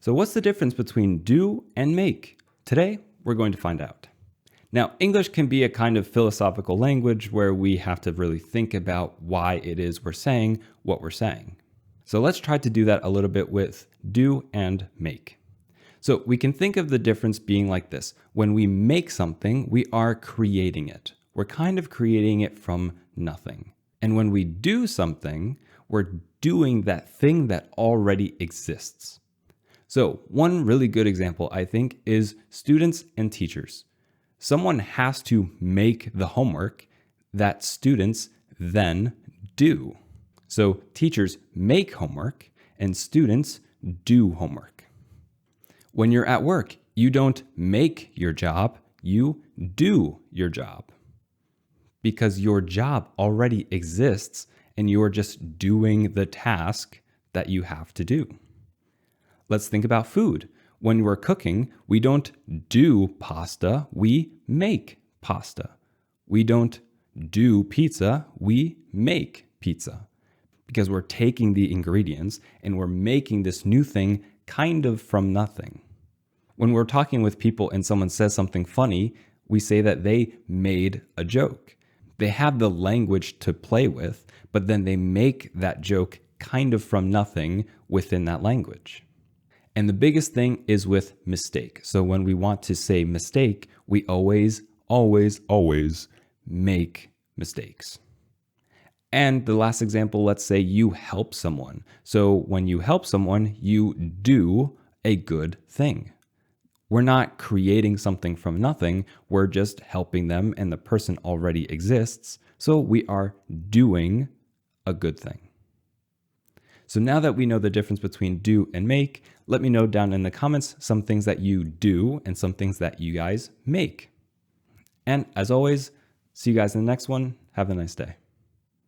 So what's the difference between do and make? Today, we're going to find out. Now, English can be a kind of philosophical language where we have to really think about why it is we're saying what we're saying. So let's try to do that a little bit with do and make. So we can think of the difference being like this. When we make something, we are creating it. We're kind of creating it from nothing. And when we do something, we're doing that thing that already exists. So one really good example, I think, is students and teachers. Someone has to make the homework that students then do. So teachers make homework and students do homework. When you're at work, you don't make your job, you do your job. Because your job already exists and you're just doing the task that you have to do. Let's think about food. When we're cooking, we don't do pasta, we make pasta. We don't do pizza, we make pizza. Because we're taking the ingredients and we're making this new thing kind of from nothing. When we're talking with people and someone says something funny, we say that they made a joke. They have the language to play with, but then they make that joke kind of from nothing within that language. And the biggest thing is with mistake. So when we want to say mistake, we always make mistakes. And the last example, let's say you help someone. So when you help someone, you do a good thing. We're not creating something from nothing. We're just helping them and the person already exists. So we are doing a good thing. So now that we know the difference between do and make, let me know down in the comments some things that you do and some things that you guys make. And as always, see you guys in the next one. Have a nice day.